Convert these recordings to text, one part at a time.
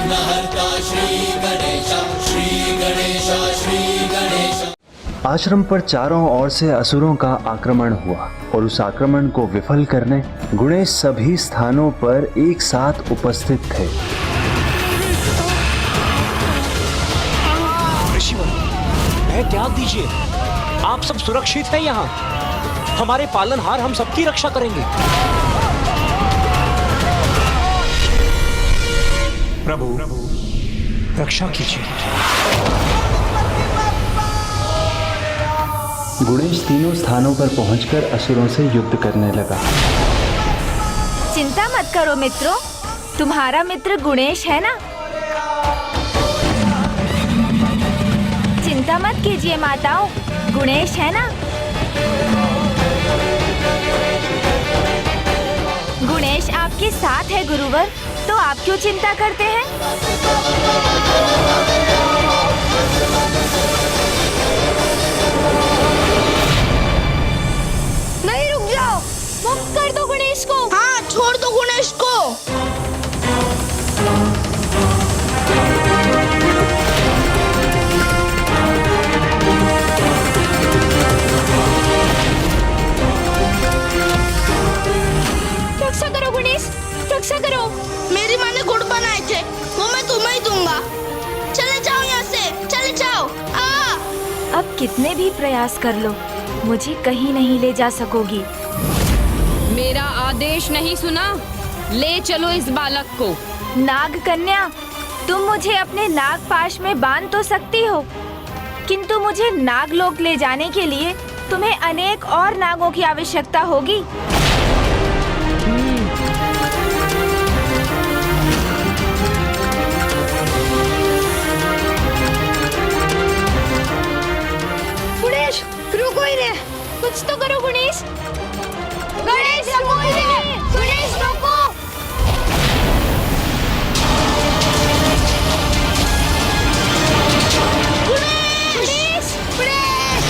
विघ्नहर्ता श्री गणेश, श्री गणेश, श्री गणेश। आश्रम पर चारों ओर से असुरों का आक्रमण हुआ और उस आक्रमण को विफल करने गणेश सभी स्थानों पर एक साथ उपस्थित थे। भय त्याग दीजिए, आप सब सुरक्षित हैं यहाँ। हमारे पालनहार हम सबकी रक्षा करेंगे। प्रभु रक्षा कीजिए। गणेश तीनों स्थानों पर पहुंचकर असुरों से युद्ध करने लगा। चिंता मत करो मित्रों, तुम्हारा मित्र गणेश है ना। चिंता मत कीजिए माताओं, गणेश है ना। गणेश आपके साथ है गुरुवर, तो आप क्यों चिंता करते हैं? नहीं, रुक जाओ, मुक्त कर दो गणेश को। हाँ, छोड़ दो गणेश को। रक्षा करो गणेश, रक्षा करो। मेरी माँ ने गुड़ बनाए थे, वो मैं तुम्हें ही दूंगा। चले जाओ यहाँ से, चले जाओ। अब कितने भी प्रयास कर लो, मुझे कहीं नहीं ले जा सकोगी। मेरा आदेश नहीं सुना? ले चलो इस बालक को। नाग कन्या, तुम मुझे अपने नाग पाश में बांध तो सकती हो, किंतु मुझे नागलोक ले जाने के लिए तुम्हें अनेक और नागों की आवश्यकता होगी। गणेश रुको ही रे, कुछ तो करो गणेश। गणेश रुको ही रे, गणेश रुको। गणेश, गणेश।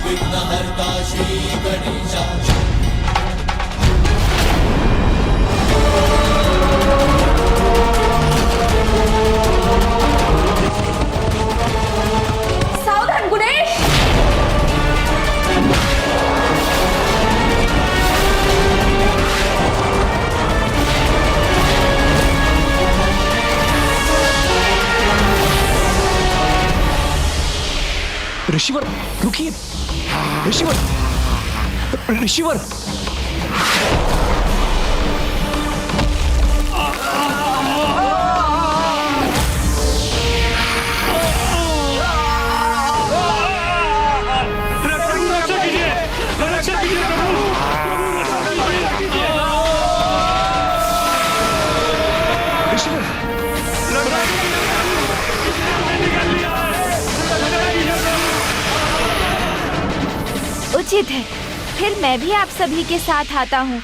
विघ्नहर्ता श्री गणेश। सावधान गणेश। ऋषिवर रुकिए, ऋषिवर, ऋषिवर। उचित है, फिर मैं भी आप सभी के साथ आता हूँ।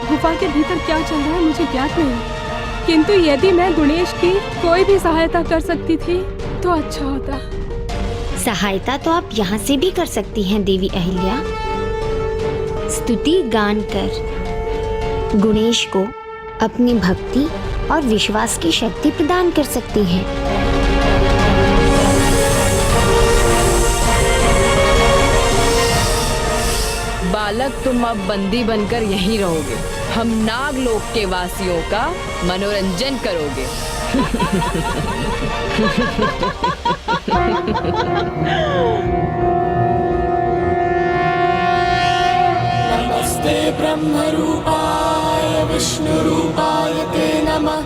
गुफा के भीतर क्या चल रहा है मुझे ज्ञात नहीं, किंतु यदि मैं गणेश की कोई भी सहायता कर सकती थी तो अच्छा होता। सहायता तो आप यहाँ से भी कर सकती हैं देवी अहिल्या। स्तुति गान कर गणेश को अपनी भक्ति और विश्वास की शक्ति प्रदान कर सकती हैं। बालक तुम अब बंदी बनकर यहीं रहोगे। हम नागलोक के वासियों का मनोरंजन करोगे। नमस्ते ब्रह्मरूपाय विष्णुरूपाय ते नमः।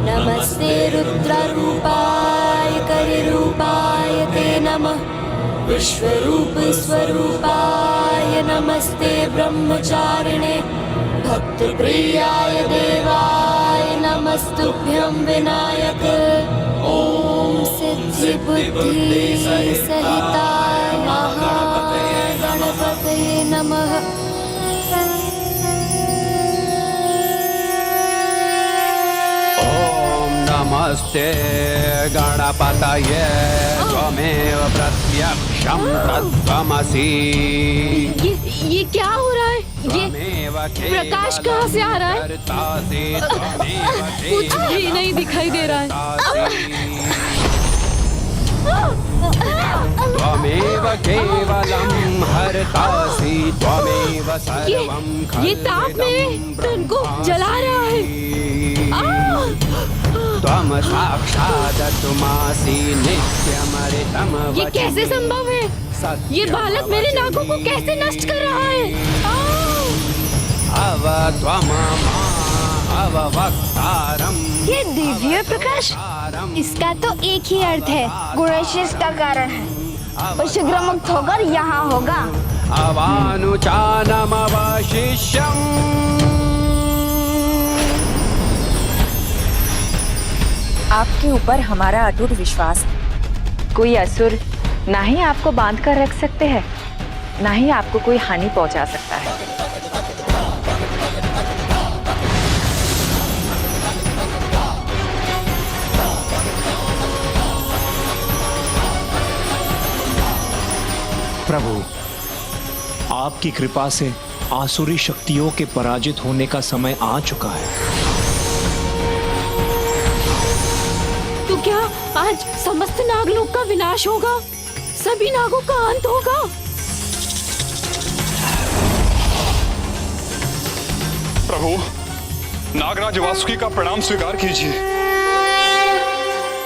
नमस्ते रुद्ररूपाय करिरूपाय ते नमः। विश्वरूप स्वरूपाय नमस्ते ब्रह्मचारिणे भक्तप्रियाय देवाय नमस्तुभ्यं विनायक। ओम सिद्धि बुद्धि सहिताय महागणपतये नमः। नमस्ते गणपतये त्वमेव प्रत्यक्षं तत्त्वमसि। ये क्या हो रहा है? ये प्रकाश कहाँ से आ रहा है? कुछ भी नहीं दिखाई दे रहा है। त्वमेव केवलं हर्तासि त्वमेव सर्वं ये ताप मेरे तन को जला रहा है। त्वं साक्षात् तुमासि नित्यमृतं। ये कैसे संभव है? ये बालक मेरे नागों को कैसे नष्ट कर रहा है? अव त्वं अववक्तारम्। ये दिव्य प्रकाश, इसका तो एक ही अर्थ है, गणेश इसका कारण है। वो शीघ्र मुक्त होकर यहाँ होगा। अवानुचानमवशिष्यम्। आपके ऊपर हमारा अटूट विश्वास है। कोई असुर ना ही आपको बांध कर रख सकते हैं, ना ही आपको कोई हानि पहुंचा सकता है। प्रभु, आपकी कृपा से आसुरी शक्तियों के पराजित होने का समय आ चुका है। तो क्या आज समस्त नागलोक का विनाश होगा? सभी नागों का अंत होगा? प्रभु, नागराज वासुकी का प्रणाम स्वीकार कीजिए।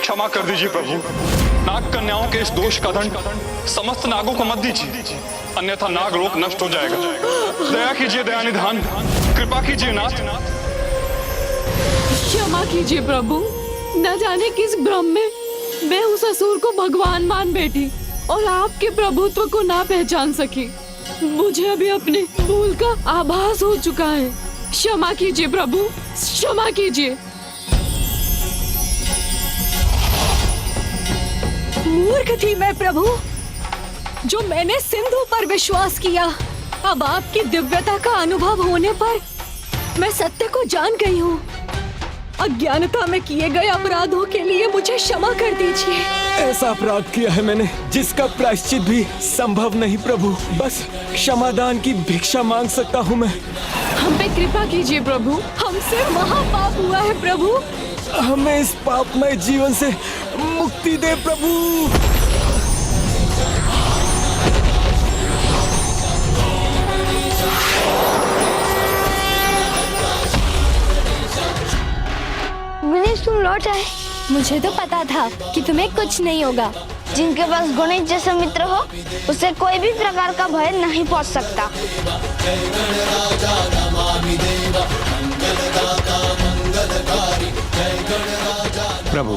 क्षमा कर दीजिए प्रभु। नाग कन्याओं के इस दोष का दंड समस्त नागों को मत दीजिए, अन्यथा नागलोक नष्ट हो जाएगा। दया कीजिए दयानिधान, कृपा कीजिए नाथ। क्षमा कीजिए प्रभु। न जाने किस भ्रम में मैं उस असुर को भगवान मान बैठी और आपके प्रभुत्व को ना पहचान सकी। मुझे अभी अपने भूल का आभास हो चुका है। क्षमा कीजिए प्रभु, क्षमा कीजिए। मूर्ख थी मैं प्रभु, जो मैंने सिंधु पर विश्वास किया। अब आपकी दिव्यता का अनुभव होने पर मैं सत्य को जान गई हूँ। अज्ञानता में किए गए अपराधों के लिए मुझे क्षमा कर दीजिए। ऐसा अपराध किया है मैंने जिसका प्रायश्चित भी संभव नहीं प्रभु। बस क्षमादान की भिक्षा मांग सकता हूँ मैं। हम पे कृपा कीजिए प्रभु। हमसे महापाप हुआ है प्रभु। हमें इस पापमय जीवन से मुक्ति दे प्रभु। गणेश, तुम लौट आए। मुझे तो पता था कि तुम्हें कुछ नहीं होगा। जिनके पास गणेश जैसे मित्र हो, उसे कोई भी प्रकार का भय नहीं पहुंच सकता। प्रभु,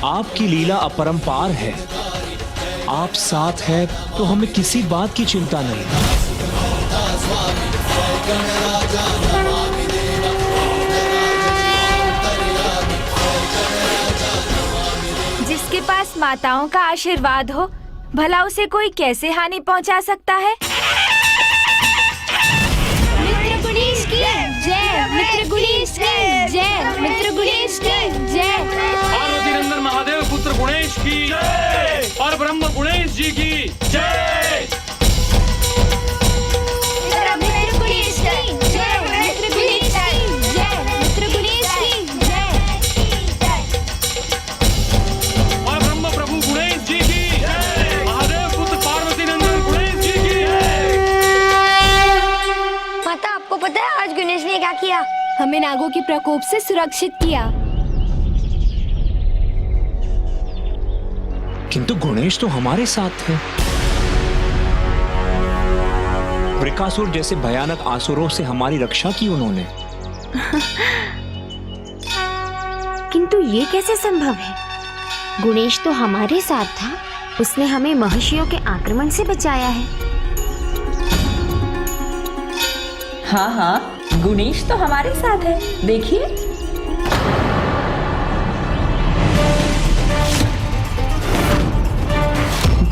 आपकी लीला अपरंपार है। आप साथ है तो हमें किसी बात की चिंता नहीं। जिसके पास माताओं का आशीर्वाद हो, भला उसे कोई कैसे हानि पहुंचा सकता है? मित्र गणेश की जय, मित्र गणेश की जय, मित्र गणेश की जय। पार्वती नंदन महादेव पुत्र गणेश की जय और ब्रह्म गणेश जी की जय। मित्र गणेश की जय, मित्र गणेश की जय, मित्र गणेश की जय। और ब्रह्म प्रभु गणेश जी की जय। महादेव पुत्र पार्वती नंदन गणेश जी की जय। हमें नागों के प्रकोप से सुरक्षित किया। किंतु गणेश तो हमारे साथ थे। वृकासुर जैसे भयानक आसुरों से हमारी रक्षा की उन्होंने। किंतु ये कैसे संभव है? गणेश तो हमारे साथ था, उसने हमें महर्षियों के आक्रमण से बचाया है। हाँ हाँ, गणेश तो हमारे साथ है, देखिए।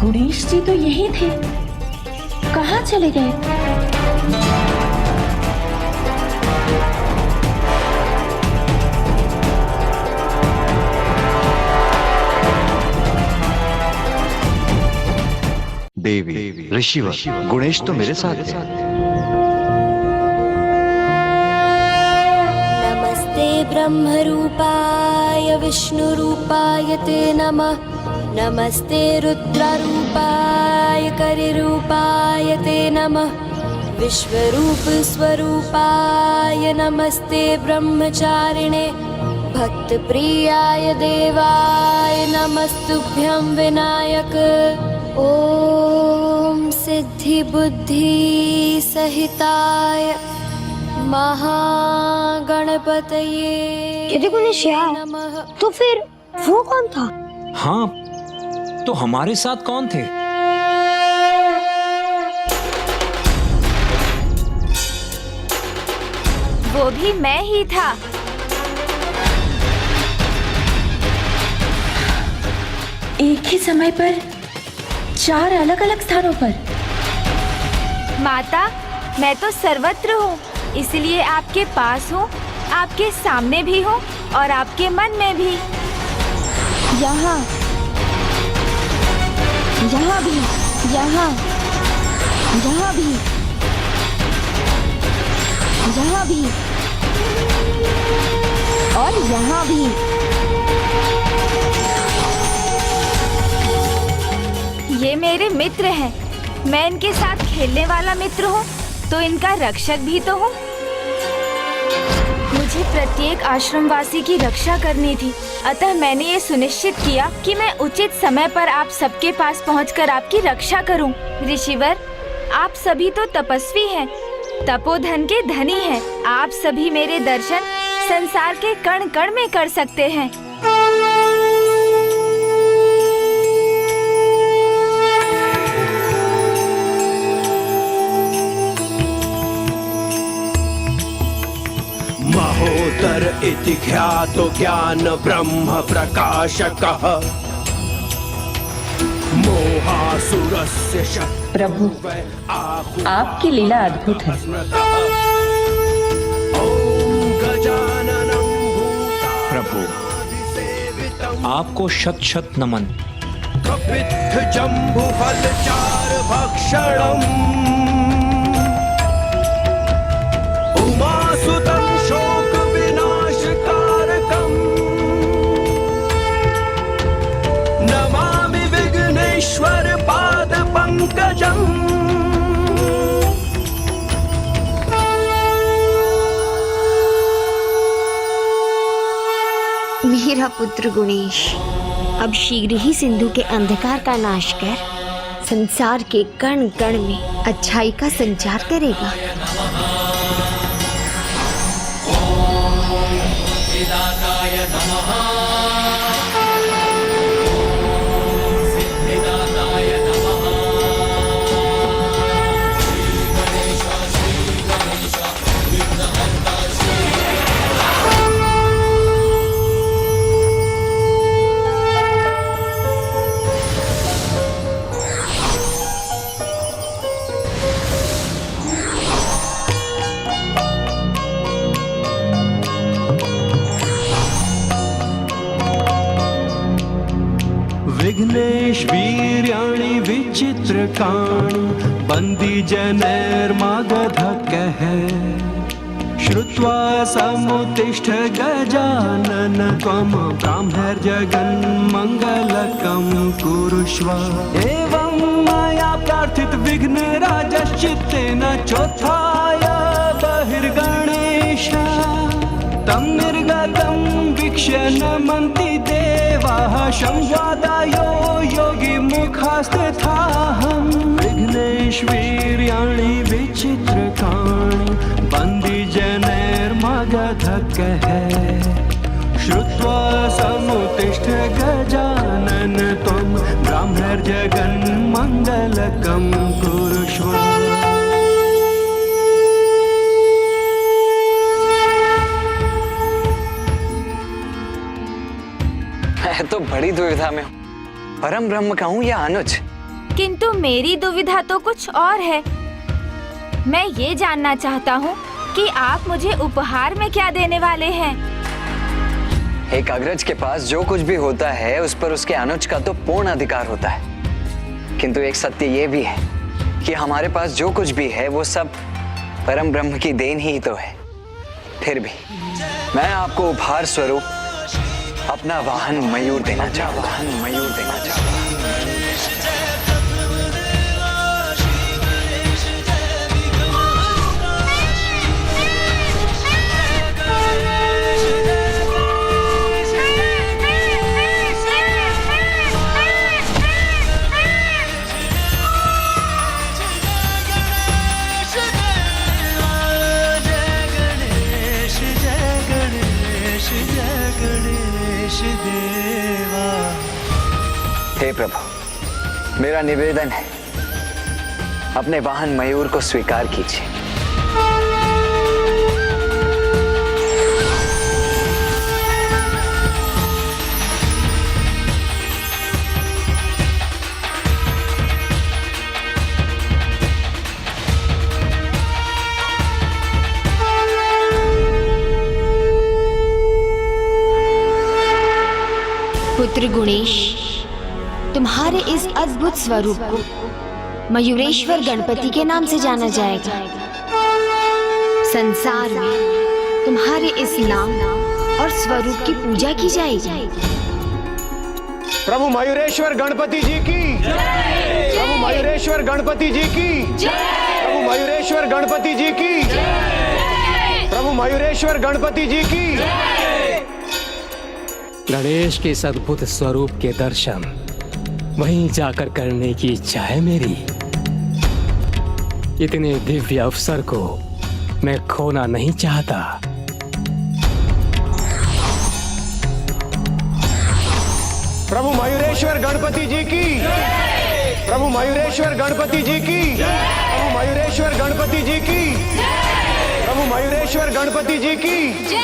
गणेश जी तो यही थे, कहाँ चले गए? देवी, ऋषिवर, गणेश तो मेरे साथ है। नमस्ते ब्रह्मरूपाय विष्णुरूपाय ते नमः। नमस्ते रुद्ररूपाय करिरूपाय ते नमः। विश्वरूप स्वरूपाय नमस्ते ब्रह्मचारिणे। भक्तप्रियाय देवाय नमस्तुभ्यं विनायक। ओम सिद्धि बुद्धि सहिताय महागणपतये नमः। तो फिर वो कौन था? हाँ, तो हमारे साथ कौन थे? वो भी मैं ही था। एक ही समय पर 4 अलग अलग स्थानों पर। माता, मैं तो सर्वत्र हूँ, इसलिए आपके पास हूँ, आपके सामने भी हूँ और आपके मन में भी। यहाँ यहाँ भी, यहाँ यहाँ भी, यहाँ भी और यहाँ भी। ये मेरे मित्र हैं। मैं इनके साथ खेलने वाला मित्र हूँ, तो इनका रक्षक भी तो हूँ। मुझे प्रत्येक आश्रमवासी की रक्षा करनी थी, अतः मैंने ये सुनिश्चित किया कि मैं उचित समय पर आप सबके पास पहुंचकर आपकी रक्षा करूं। ऋषिवर, आप सभी तो तपस्वी हैं, तपोधन के धनी हैं। आप सभी मेरे दर्शन संसार के कण कण में कर सकते हैं। महोदर इति ख्यातो ज्ञान ब्रह्म प्रकाशकः मोहासुरस्य शत्रु। प्रभु, आपकी लीला अद्भुत है। प्रभु, आपको शत शत नमन। जम्बु फल चार भक्षणम् उमासुतं शोक विनाशकारकम् नमामि विघ्नेश्वर पाद पंकजम्। मेरा पुत्र गणेश अब शीघ्र ही सिंधु के अंधकार का नाश कर संसार के कण कण में अच्छाई का संचार करेगा। सिद्धिदाताय नमः। सिद्धिदाताय नमः। श्री गणेश विघ्नहर्ता विघ्नेश वीर्याणि विचित्रकाणि बन्दिजनैर्मागधकः श्रुत्वा समुत्तिष्ठ गजानन त्वं ब्राह्मैर्जगन्मङ्गलकं कुरुष्व। एवं मया प्रार्थित विघ्नराजश्चित्तेन चोत्थाय बहिर्गणेश प्रणिष्य नमन्ति देवाः संवादायो योगी मुखास्तथाहं विघ्नेश्वर्याणि विचित्रकाणि बन्दिजनैर्मगधकः श्रुत्वा समुत्तिष्ठ गजानन त्वं ब्राह्मणजगन्मङ्गलकं कुरुष्व। मैं तो बड़ी दुविधा में हूँ, परम ब्रह्म कहूँ या अनुज। किंतु मेरी दुविधा तो कुछ और है। मैं ये जानना चाहता हूँ कि आप मुझे उपहार में क्या देने वाले हैं। एक अग्रज के पास जो कुछ भी होता है उस पर उसके अनुज का तो पूर्ण अधिकार होता है, किंतु एक सत्य ये भी है कि हमारे पास जो कुछ भी है वो सब परम ब्रह्म की देन ही तो है। फिर भी मैं आपको उपहार स्वरूप अपना वाहन मयूर देना चाहूँगा। हे प्रभु, मेरा निवेदन है, अपने वाहन मयूर को स्वीकार कीजिए। पुत्र गुणेश, तुम्हारे इस अद्भुत स्वरूप को मयूरेश्वर गणपति के नाम से जाना जाएगा। संसार में तुम्हारे इस नाम और स्वरूप की पूजा की जाएगी। प्रभु मयूरेश्वर गणपति जी की जय। प्रभु मयूरेश्वर गणपति जी की जय। प्रभु मयूरेश्वर गणपति जी की जय। प्रभु मयूरेश्वर गणपति जी की जय। गणेश के इस अद्भुत स्वरूप के दर्शन वहीं जाकर करने की इच्छा है मेरी। इतने दिव्य अवसर को मैं खोना नहीं चाहता। प्रभु मयूरेश्वर गणपति जी की जय। प्रभु मयूरेश्वर गणपति जी की जय। प्रभु मयूरेश्वर गणपति जी की जय। प्रभु मयूरेश्वर गणपति जी की जय।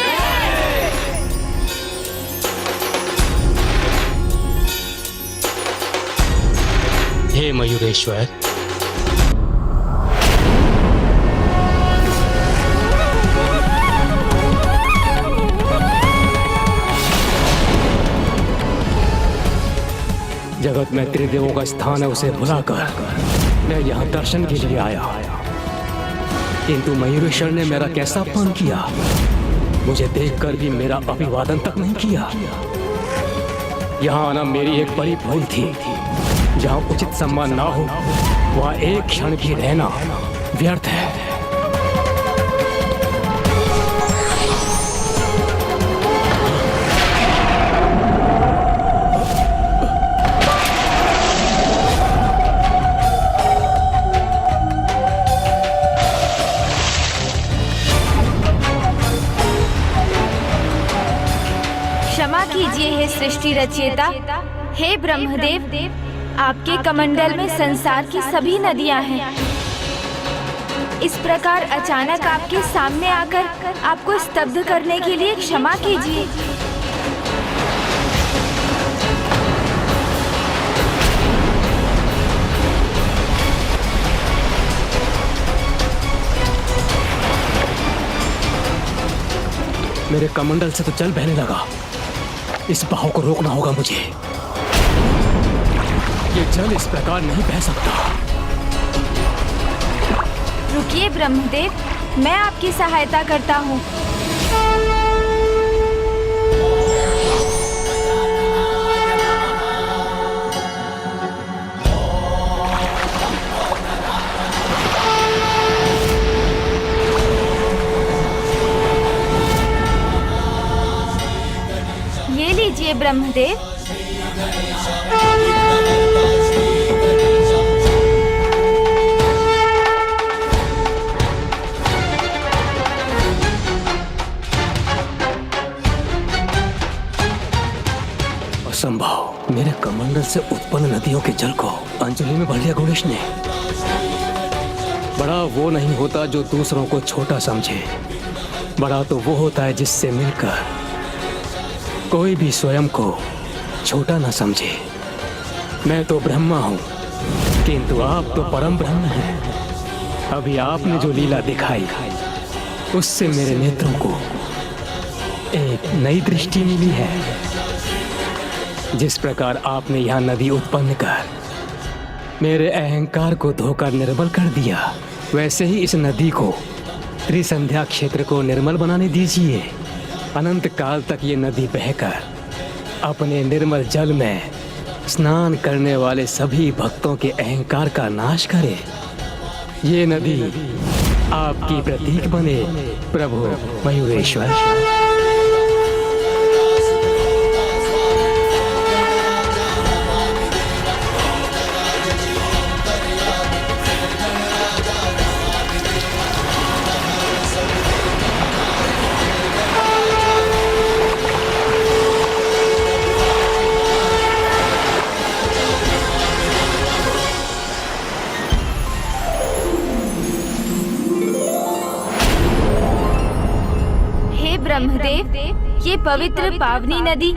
हे मयूरेश्वर, जगत में त्रिदेवों का स्थान है, उसे भुलाकर मैं यहाँ दर्शन के लिए आया, किंतु मयूरेश्वर ने मेरा कैसा अपमान किया। मुझे देखकर भी मेरा अभिवादन तक नहीं किया। यहाँ आना मेरी एक बड़ी भूल थी। जहाँ उचित सम्मान ना हो वहाँ एक क्षण भी रहना व्यर्थ है। क्षमा कीजिए हे सृष्टि रचयिता, हे ब्रह्मदेव, आपके कमंडल में संसार की सभी नदियां हैं। इस प्रकार अचानक आपके सामने आकर आपको स्तब्ध करने के लिए क्षमा कीजिए। मेरे कमंडल से तो जल बहने लगा। इस बहाव को रोकना होगा मुझे। ये जल इस प्रकार नहीं बह सकता। रुकिए ब्रह्मदेव, मैं आपकी सहायता करता हूँ। जाइए ब्रह्मदेव। असंभव, मेरे कमंडल से उत्पन्न नदियों के जल को अंजलि में भर लिया गणेश ने। बड़ा वो नहीं होता जो दूसरों को छोटा समझे, बड़ा तो वो होता है जिससे मिलकर कोई भी स्वयं को छोटा ना समझे। मैं तो ब्रह्मा हूँ, किंतु आप तो परम ब्रह्म हैं। अभी आपने जो लीला दिखाई उससे मेरे नेत्रों को एक नई दृष्टि मिली है। जिस प्रकार आपने यहाँ नदी उत्पन्न कर मेरे अहंकार को धोकर निर्मल कर दिया, वैसे ही इस नदी को त्रिसंध्या क्षेत्र को निर्मल बनाने दीजिए। अनंत काल तक ये नदी बहकर अपने निर्मल जल में स्नान करने वाले सभी भक्तों के अहंकार का नाश करे। ये नदी आपकी प्रतीक बने प्रभु मयूरेश्वर। ब्रह्मदेव, ये पवित्र पावनी नदी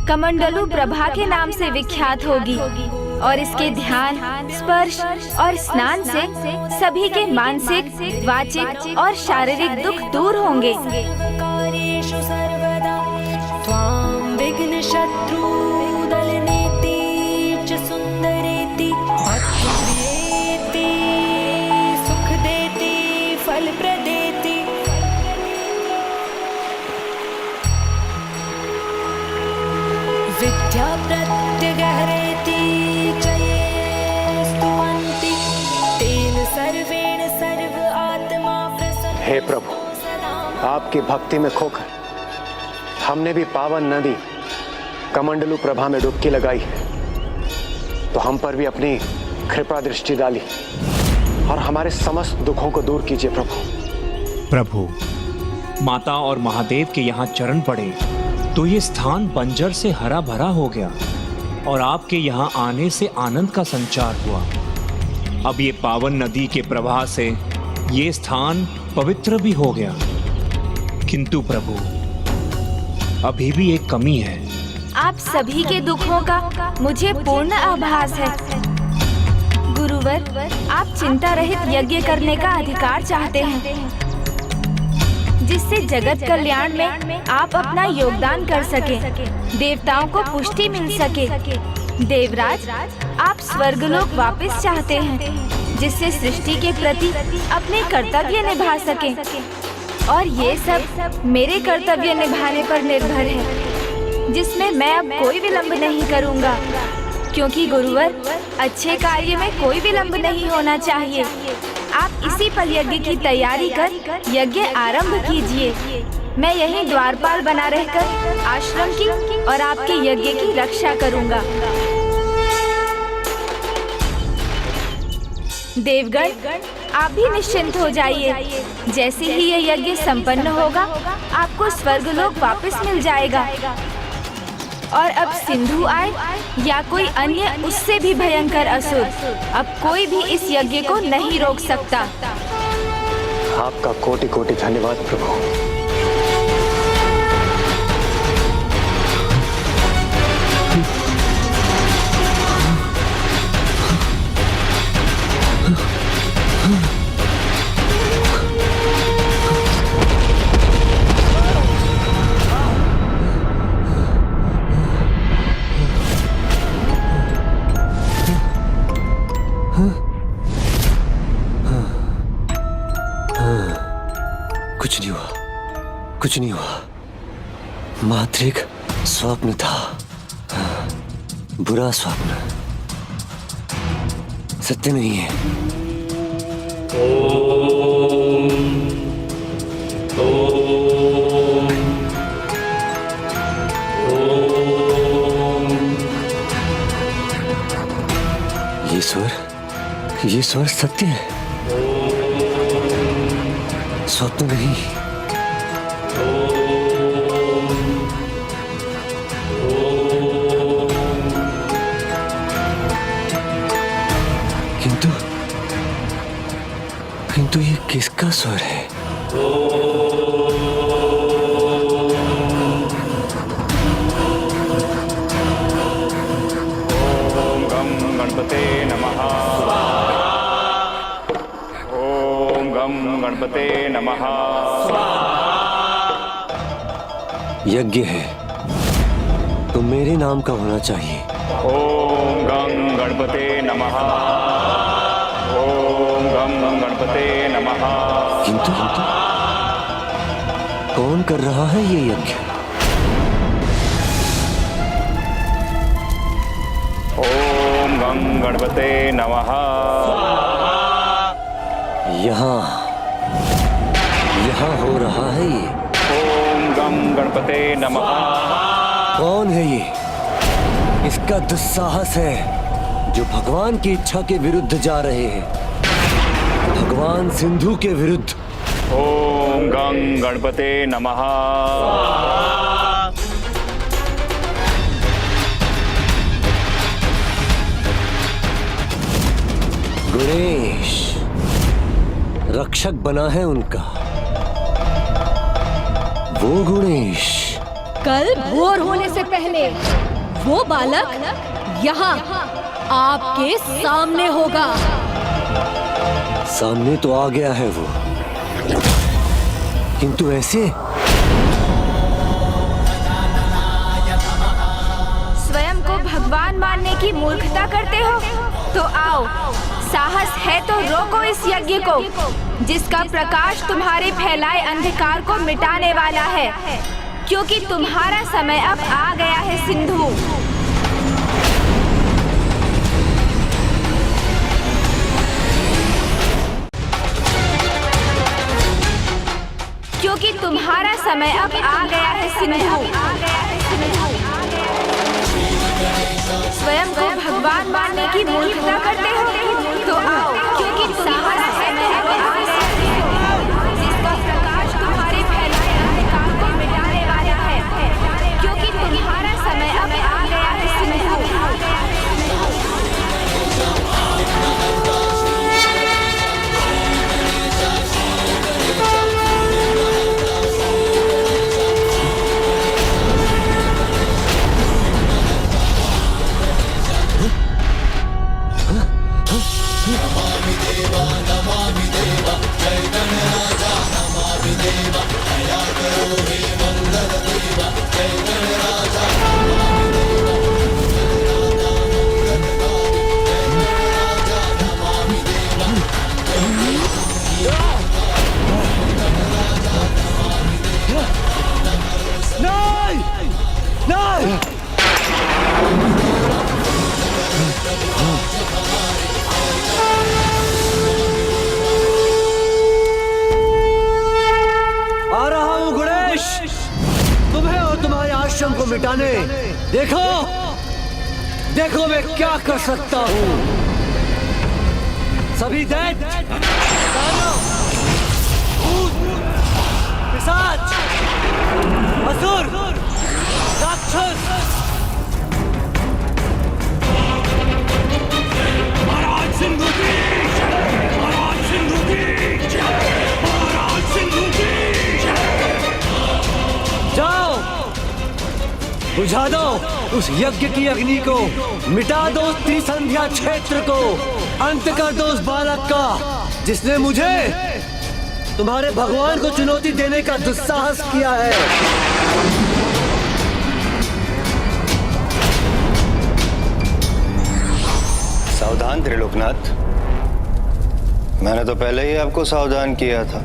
कमंडलू प्रभा के नाम से विख्यात होगी और इसके ध्यान, स्पर्श और स्नान से सभी के मानसिक, वाचिक और शारीरिक दुख दूर होंगे। विद्या प्रत्यगहरेति चये स्तुवन्ति तेन सर्वेण सर्व आत्मा प्रसन्न। हे प्रभु, आपकी भक्ति में खोकर हमने भी पावन नदी कमंडलू प्रभा में डुबकी लगाई है, तो हम पर भी अपनी कृपा दृष्टि डाली और हमारे समस्त दुखों को दूर कीजिए प्रभु। प्रभु, माता और महादेव के यहाँ चरण पड़े तो ये स्थान बंजर से हरा भरा हो गया और आपके यहाँ आने से आनंद का संचार हुआ। अब ये पावन नदी के प्रवाह से ये स्थान पवित्र भी हो गया। किंतु प्रभु, अभी भी एक कमी है। आप सभी के दुखों का मुझे पूर्ण आभास है। गुरुवर, आप चिंता रहित यज्ञ करने का अधिकार चाहते हैं, जिससे जगत कल्याण में आप अपना योगदान कर सके, देवताओं को पुष्टि मिल सके। देवराज, आप स्वर्गलोक वापस चाहते हैं, जिससे सृष्टि के प्रति अपने कर्तव्य निभा सके। और ये सब मेरे कर्तव्य निभाने पर निर्भर है, जिसमें मैं अब कोई विलंब नहीं करूँगा, क्योंकि गुरुवर, अच्छे कार्य में कोई विलंब नहीं होना चाहिए। आप इसी पल यज्ञ की तैयारी कर यज्ञ आरंभ कीजिए। मैं यहीं द्वारपाल बना रहकर आश्रम की और आपके यज्ञ की रक्षा करूंगा। देवगण, आप भी निश्चिंत हो जाइए। जैसे ही यह यज्ञ संपन्न होगा, आपको स्वर्गलोक वापस मिल जाएगा। और अब सिंधु आए या कोई अन्य उससे भी भयंकर असुर, अब कोई भी इस यज्ञ को नहीं रोक सकता। आपका कोटि कोटि धन्यवाद प्रभु। कुछ नहीं हुआ, मात्र एक स्वप्न था, बुरा स्वप्न, सत्य नहीं है। स्वर सत्य है, स्वप्न नहीं। किंतु ये किसका स्वर है? ओम गम गणपते नमः। ओम गम गणपते नमः। यज्ञ है तो मेरे नाम का होना चाहिए। ओम गम गणपते नमः। ओम गम गणपते नमः। किंतु कौन कर रहा है ये यज्ञ? ओम गम गणपते नमः। यहाँ हो रहा है ये। ओम गम गणपते नमः। कौन है ये? इसका दुस्साहस है जो भगवान की इच्छा के विरुद्ध जा रहे हैं, भगवान सिंधु के विरुद्ध। ओम गं गणपते नमः। गणेश रक्षक बना है उनका, वो गणेश। कल भोर होने से पहले वो बालक यहाँ आपके सामने होगा। सामने तो आ गया है वो, किंतु ऐसे स्वयं को भगवान मानने की मूर्खता करते हो? तो आओ, साहस है तो रोको इस यज्ञ को, जिसका प्रकाश तुम्हारे फैलाए अंधकार को मिटाने वाला है, क्योंकि तुम्हारा समय अब आ गया है सिंधु। क्योंकि तुम्हारा समय अब आ गया है सिंधु। स्वयं को भगवान मानने की मूर्खता करते हो? तो आओ, क्योंकि तुम्हारा समय अब आ गया है सिंधु, जिसका प्रकाश तुम्हारे फैलाए अंधकार को मिटाने वाला है, क्योंकि तुम्हारा समय अब आ गया है सिंधु। नमामि देवा जय गणराजा नमामि देवा दया करो हे मंगल देवा जय गणराजा नमामि आ रहा हूं गणेश, तुम्हें और तुम्हारे आश्रम को मिटाने। देखो देखो मैं क्या कर सकता हूं। सभी दैत्य, दानव, भूत, पिशाच, असुर, राक्षस, महाराज सिंधु की जय, महाराज सिंधु की जय, महाराज सिंधु की जय। जाओ, बुझा दो उस यज्ञ की अग्नि को, मिटा दो उस त्रिसंध्या क्षेत्र को, अंत कर दो उस बालक का जिसने मुझे तुम्हारे भगवान को चुनौती देने का दुस्साहस किया है। सावधान त्रिलोकनाथ, मैंने तो पहले ही आपको सावधान किया था।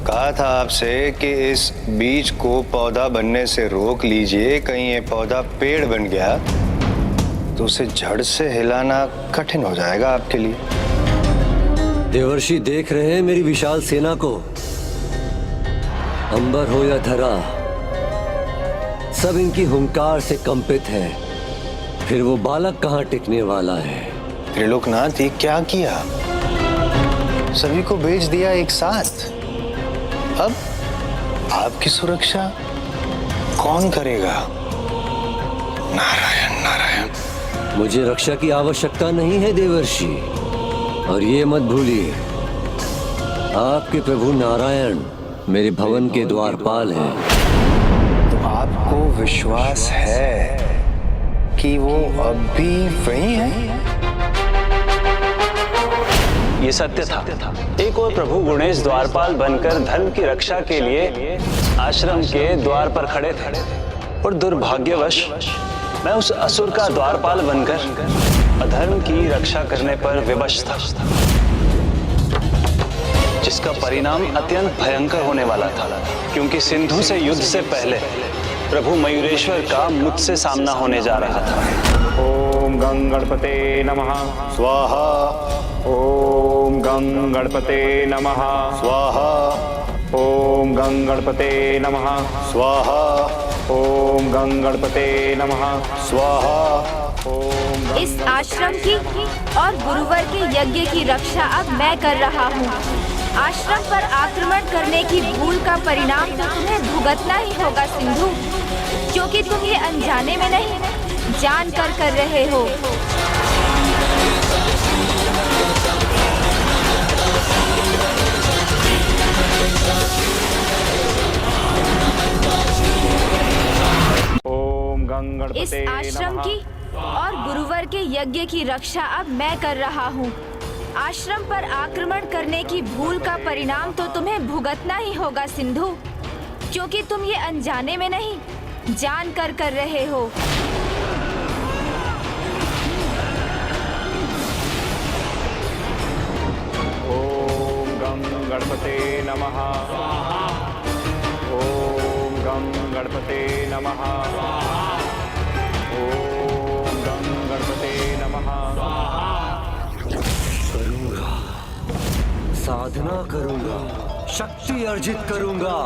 कहा था आपसे कि इस बीज को पौधा बनने से रोक लीजिए, कहीं ये पौधा पेड़ बन गया तो उसे जड़ से हिलाना कठिन हो जाएगा आपके लिए। देवर्षि देख रहे हैं मेरी विशाल सेना को, अंबर हो या धरा सब इनकी हुंकार से कंपित है, फिर वो बालक कहाँ टिकने वाला है। त्रिलोकनाथ ये क्या किया? सभी को भेज दिया एक साथ। अब आपकी सुरक्षा कौन करेगा? नारायण नारायण। मुझे रक्षा की आवश्यकता नहीं है देवर्षि, और ये मत भूलिए आपके प्रभु नारायण मेरे भवन के द्वारपाल हैं। तो आपको विश्वास है कि वो अब भी वही है? ये सत्य था। एक और प्रभु गणेश द्वारपाल बनकर धर्म की रक्षा के लिए आश्रम के द्वार पर खड़े थे, और दुर्भाग्यवश मैं उस असुर का द्वारपाल बनकर अधर्म की रक्षा करने पर विवश था, जिसका परिणाम अत्यंत भयंकर होने वाला था, क्योंकि सिंधु से युद्ध से पहले प्रभु मयूरेश्वर का मुझसे सामना होने जा रहा था। ओम गं गणपते नमः स्वाहा। ओम गं गणपते नमः स्वाहा। ओम गं गणपते नमः स्वाहा। ओम गं गणपते नमः स्वाहा। इस आश्रम की और गुरुवर के यज्ञ की रक्षा अब मैं कर रहा हूँ। आश्रम पर आक्रमण करने की भूल का परिणाम तो तुम्हें भुगतना ही होगा सिंधु, क्योंकि तुम ये अनजाने में नहीं जान कर रहे हो। ओम गं गणपते इस आश्रम की और गुरुवर के यज्ञ की रक्षा अब मैं कर रहा हूँ। आश्रम पर आक्रमण करने की भूल का परिणाम तो तुम्हें भुगतना ही होगा सिंधु, क्योंकि तुम ये अनजाने में नहीं जान कर रहे हो। ओम गं गणपते नमः। ओम गं गणपते नमः। ओम गं गणपते नमः। करूंगा, साधना करूंगा, शक्ति अर्जित करूंगा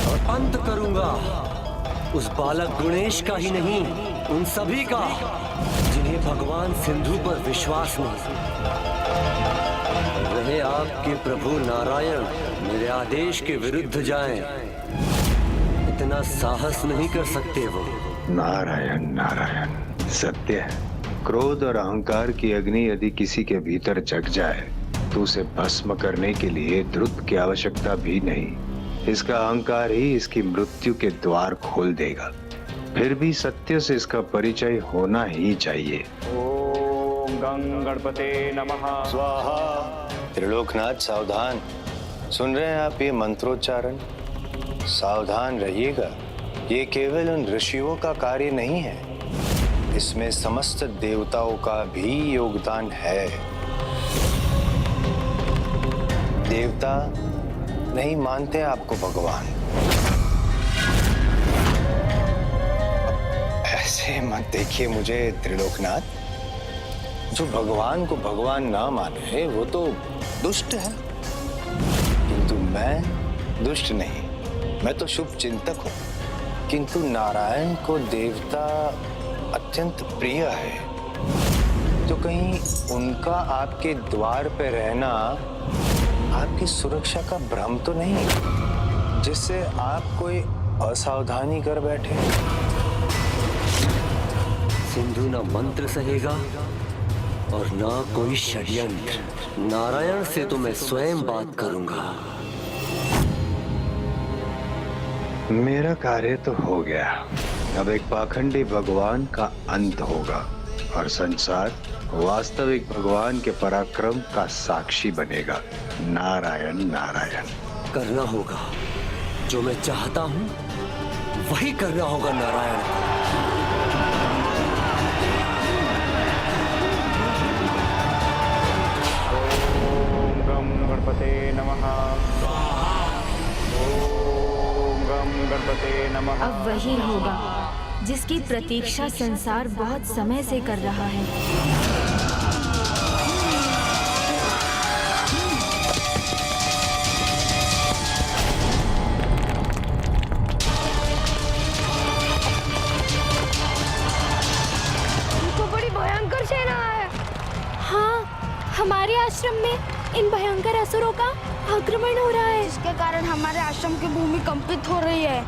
और अंत करूंगा उस बालक गणेश का ही नहीं, उन सभी का जिन्हें भगवान सिंधु पर विश्वास नहीं। रहे आपके प्रभु नारायण मेरे आदेश के विरुद्ध जाएं, इतना साहस नहीं कर सकते वो। नारायण नारायण। सत्य है, क्रोध और अहंकार की अग्नि यदि किसी के भीतर जग जाए तो उसे भस्म करने के लिए द्रुत की आवश्यकता भी नहीं। इसका अहंकार ही इसकी मृत्यु के द्वार खोल देगा। फिर भी सत्य से इसका परिचय होना ही चाहिए। ओम गं गणपते नमः स्वाहा। त्रिलोकनाथ सावधान, सुन रहे हैं आप ये मंत्रोच्चारण? सावधान रहिएगा, ये केवल उन ऋषियों का कार्य नहीं है, इसमें समस्त देवताओं का भी योगदान है। देवता नहीं मानते आपको भगवान। ऐसे मत देखिए मुझे त्रिलोकनाथ। जो भगवान को भगवान ना माने वो तो दुष्ट है, किंतु मैं दुष्ट नहीं, मैं तो शुभ चिंतक हूँ। किंतु नारायण को देवता अत्यंत प्रिय है, तो कहीं उनका आपके द्वार पे रहना आपकी सुरक्षा का भ्रम तो नहीं, जिससे आप कोई असावधानी कर बैठे? सिंधु ना मंत्र सहेगा और ना कोई षड्यंत्र। नारायण से तो मैं स्वयं बात करूंगा। मेरा कार्य तो हो गया। अब एक पाखंडी भगवान का अंत होगा और संसार वास्तविक भगवान के पराक्रम का साक्षी बनेगा। नारायण नारायण। करना होगा जो मैं चाहता हूं, वही करना होगा नारायण को। ओम गं गणपते नमः। ओम गं गणपते नमः। अब वही होगा जिसकी प्रतीक्षा संसार बहुत समय से कर रहा है। इनको बड़ी भयंकर सेना है। हाँ, हमारे आश्रम में इन भयंकर असुरों का आक्रमण हो रहा है, जिसके कारण हमारे आश्रम की भूमि कंपित हो रही है।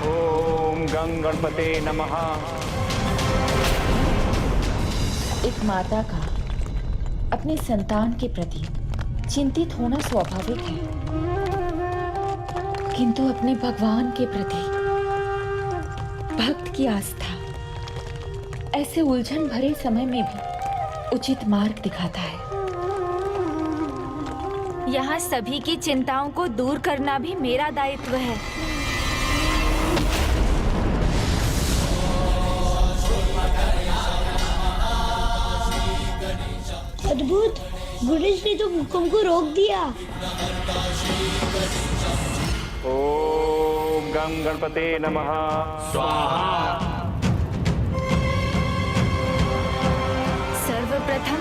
ओम गं गणपते नमः। एक माता का अपने संतान के प्रति चिंतित होना स्वाभाविक है, किंतु अपने भगवान के प्रति भक्त की आस्था ऐसे उलझन भरे समय में भी उचित मार्ग दिखाता है। यहाँ सभी की चिंताओं को दूर करना भी मेरा दायित्व है। अद्भुत, गणेश ने तो भूकंप को रोक दिया। ओम गं गणपते नमः। स्वाहा। सर्वप्रथम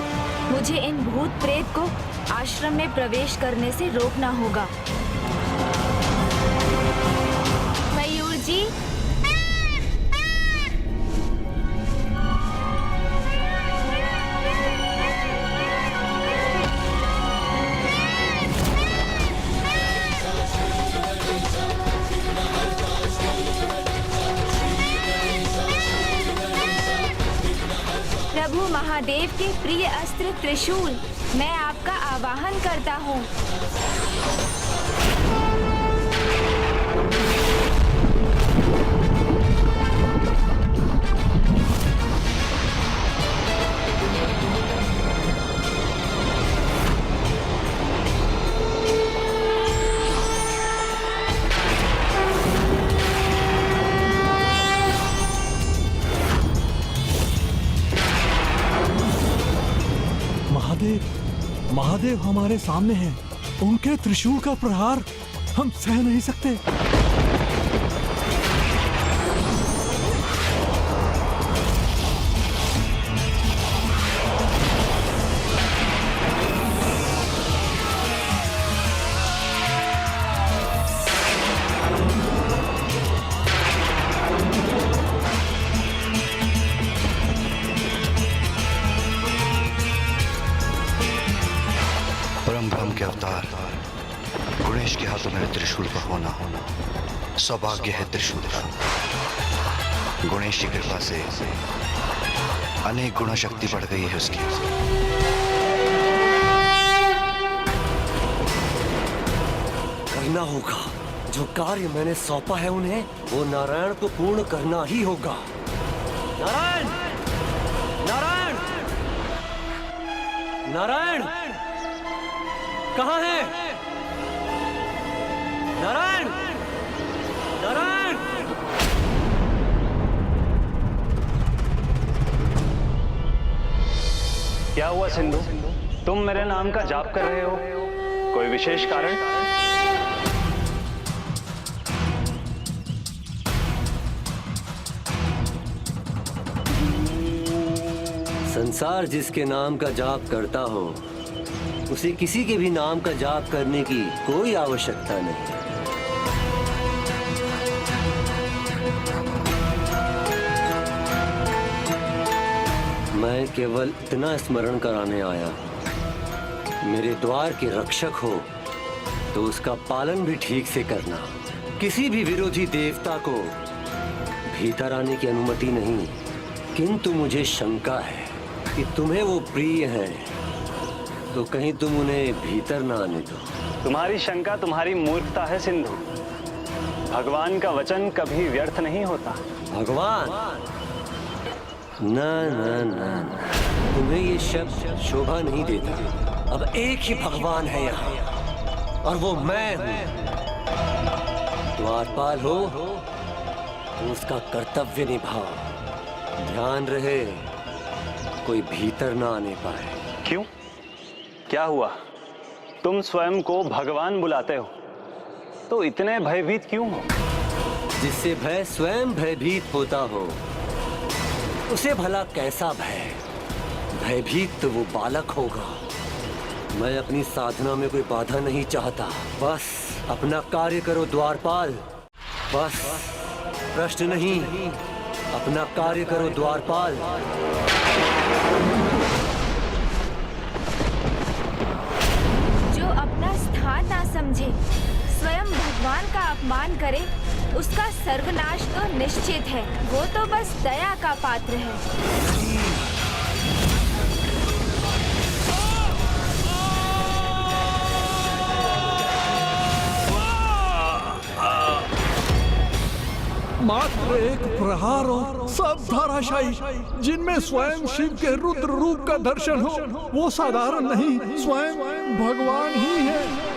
मुझे इन भूत प्रेत को आश्रम में प्रवेश करने से रोकना होगा। मयूर जी, प्रभु महादेव के प्रिय अस्त्र त्रिशूल, मैं आपका आवाहन करता हूँ। महादेव हमारे सामने हैं। उनके त्रिशूल का प्रहार हम सह नहीं सकते। ब्रह्म के अवतार गणेश के हाथों में त्रिशूल का होना सौभाग्य है। त्रिशूल का गणेश की कृपा से अनेक गुना शक्ति बढ़ गई है उसकी। करना होगा जो कार्य मैंने सौंपा है उन्हें, वो नारायण को पूर्ण करना ही होगा। नारायण, नारायण, नारायण कहाँ है? नारायण, नारायण। क्या हुआ सिंधु, तुम मेरे नाम का जाप कर रहे हो? कोई विशेष कारण? संसार जिसके नाम का जाप करता हो उसे किसी के भी नाम का जाप करने की कोई आवश्यकता नहीं। मैं केवल इतना स्मरण कराने आया, मेरे द्वार के रक्षक हो तो उसका पालन भी ठीक से करना। किसी भी विरोधी देवता को भीतर आने की अनुमति नहीं, किंतु मुझे शंका है कि तुम्हें वो प्रिय हैं, तो कहीं तुम उन्हें भीतर ना आने दो। तुम्हारी शंका तुम्हारी मूर्खता है सिंधु। भगवान का वचन कभी व्यर्थ नहीं होता। भगवान? ना ना ना, तुम्हें ये शब्द शोभा नहीं देता। अब एक ही भगवान है यहाँ और वो मैं हूँ। द्वारपाल हो तो उसका कर्तव्य निभाओ। ध्यान रहे कोई भीतर ना आने पाए। क्यों, क्या हुआ? तुम स्वयं को भगवान बुलाते हो तो इतने भयभीत क्यों हो? जिससे भय स्वयं भयभीत होता हो उसे भला कैसा भय? भयभीत तो वो बालक होगा। मैं अपनी साधना में कोई बाधा नहीं चाहता, बस अपना कार्य करो द्वारपाल। बस प्रश्न नहीं, अपना कार्य करो द्वारपाल। समझे। स्वयं भगवान का अपमान करे उसका सर्वनाश तो निश्चित है। वो तो बस दया का पात्र है। मात्र एक प्रहार और सब धराशायी। जिनमें स्वयं शिव के रुद्र रूप का दर्शन हो, वो साधारण नहीं, स्वयं भगवान ही है।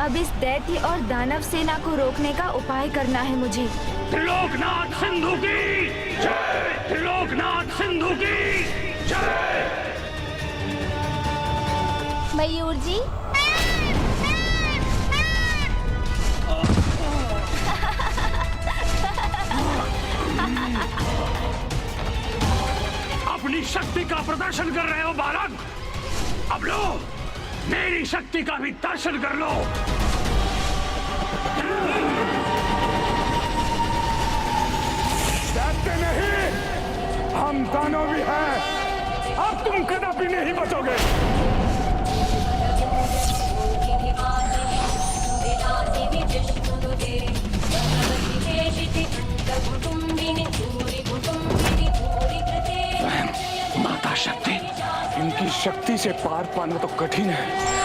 अब इस दैत्य और दानव सेना को रोकने का उपाय करना है मुझे। त्रिलोकनाथ सिंधु की जय! त्रिलोकनाथ सिंधु की जय! मयूर जी, अपनी शक्ति का प्रदर्शन कर रहे हो बालक। अब लो, मेरी शक्ति का भी दर्शन कर लो। डरते नहीं, हम दानव भी हैं। अब तुम कदापि नहीं बचोगे। माता शक्ति, इनकी शक्ति से पार पाना तो कठिन है।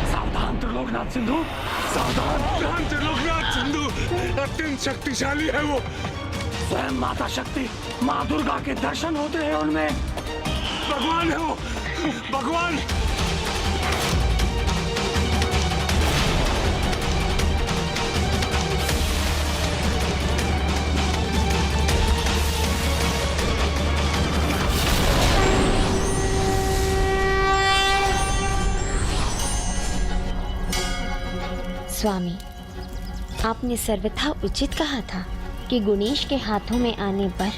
सावधान त्रिलोकनाथ सिंधु, सावधान त्रिलोकनाथ सिंधु, अत्यंत शक्तिशाली है वो। स्वयं माता शक्ति, माँ दुर्गा के दर्शन होते हैं उनमें। भगवान है वो, भगवान। स्वामी, आपने सर्वथा उचित कहा था कि गुणेश के हाथों में आने पर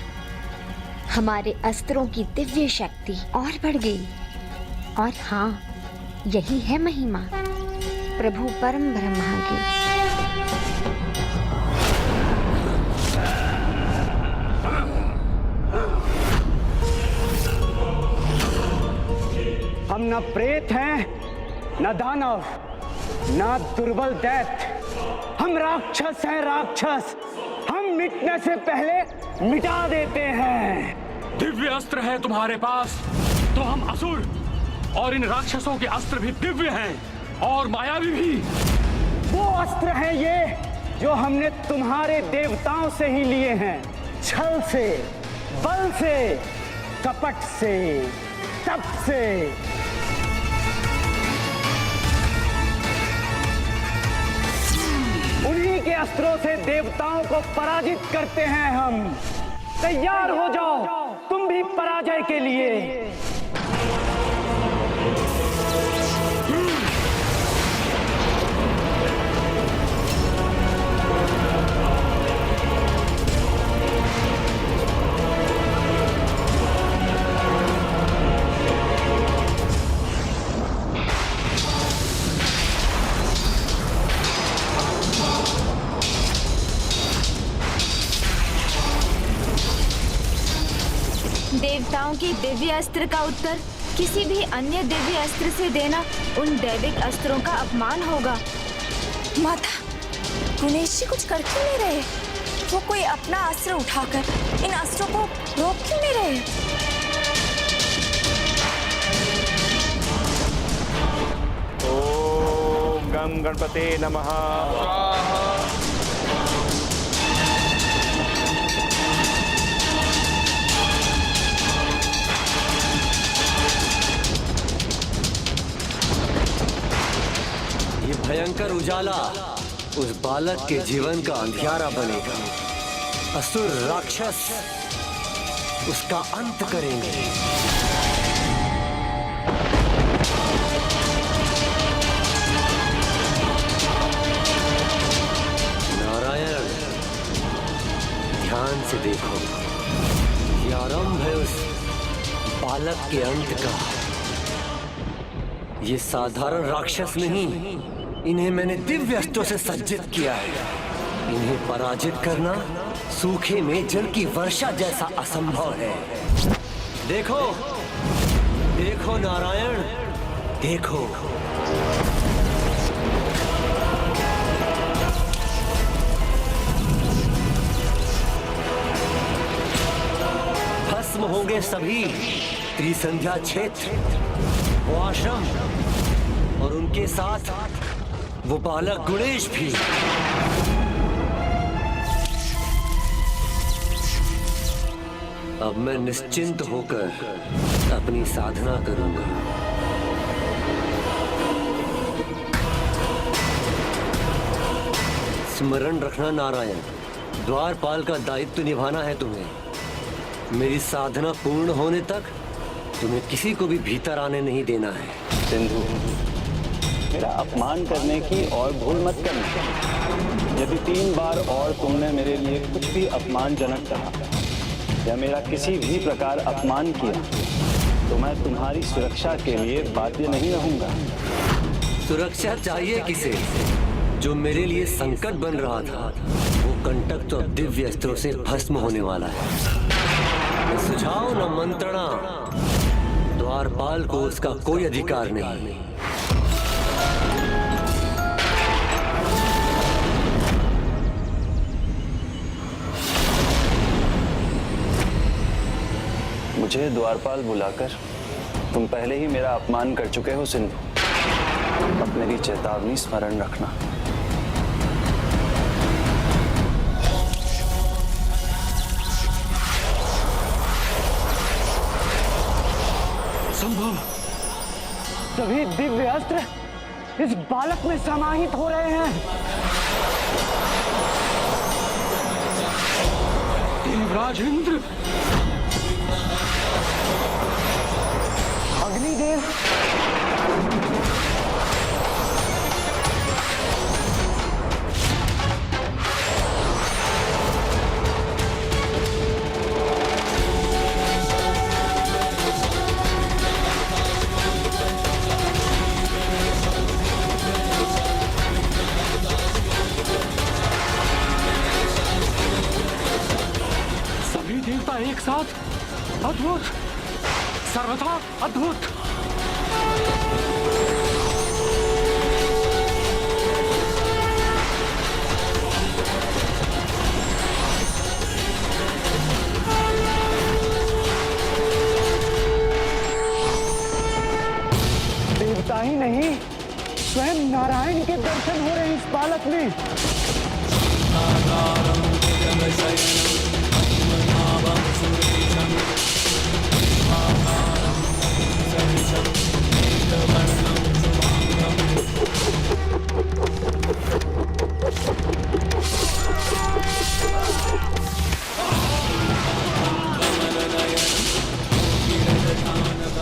हमारे अस्त्रों की दिव्य शक्ति और बढ़ गई। और हाँ, यही है महिमा प्रभु परम ब्रह्मा की। हम न प्रेत हैं, न दानव, न दुर्बल दैत्य। हम राक्षस हैं, राक्षस। हम मिटने से पहले मिटा देते हैं। दिव्य अस्त्र है तुम्हारे पास, तो हम असुर और इन राक्षसों के अस्त्र भी दिव्य हैं और मायावी भी। वो अस्त्र हैं ये जो हमने तुम्हारे देवताओं से ही लिए हैं। छल से, बल से, कपट से, तप से। उन्हीं के अस्त्रों से देवताओं को पराजित करते हैं हम। तैयार हो जाओ तुम भी पराजय के लिए। देवताओं की दिव्य अस्त्र का उत्तर किसी भी अन्य दिव्य अस्त्र से देना उन दैविक अस्त्रों का अपमान होगा। माता, गुणेश जी कुछ कर क्यों नहीं रहे? वो कोई अपना अस्त्र उठाकर इन अस्त्रों को रोक क्यों नहीं रहे? ओम गम गणपते नमः। ये भयंकर उजाला उस बालक के जीवन का अंधियारा बनेगा। असुर राक्षस उसका अंत करेंगे। नारायण, ध्यान से देखो, ये आरंभ है उस बालक के अंत का। ये साधारण राक्षस नहीं, इन्हें मैंने दिव्य अस्त्रों से सज्जित किया है। इन्हें पराजित करना सूखे में जल की वर्षा जैसा असंभव है। देखो देखो नारायण, देखो। भस्म होंगे सभी त्रिसंध्या क्षेत्र, वो आश्रम और उनके साथ वो बालक गुणेश भी। अब मैं निश्चिंत होकर अपनी साधना करूंगा। स्मरण रखना नारायण, द्वारपाल का दायित्व निभाना है तुम्हें। मेरी साधना पूर्ण होने तक तुम्हें किसी को भी भीतर आने नहीं देना है। सिंधु, मेरा अपमान करने की और भूल मत करना। यदि 3 बार और तुमने मेरे लिए कुछ भी अपमानजनक कहा या मेरा किसी भी प्रकार अपमान किया तो मैं तुम्हारी सुरक्षा के लिए बाध्य नहीं रहूंगा। सुरक्षा चाहिए किसे? जो मेरे लिए संकट बन रहा था, वो कंटक तो अब दिव्य अस्त्रों से भस्म होने वाला है। न सुझाव न मंत्रणा, द्वारपाल को उसका कोई अधिकार नहीं। मुझे द्वारपाल बुलाकर तुम पहले ही मेरा अपमान कर चुके हो सिंधु। अब मेरी चेतावनी स्मरण रखना। संभव, सभी दिव्य अस्त्र इस बालक में समाहित हो रहे हैं। देवराज इंद्र, अग्निदेव, सभी देवता एक साथ, अद्भुत, सर्वथा अद्भुत। देवता ही नहीं, स्वयं नारायण के दर्शन हो रहे हैं इस बालक में।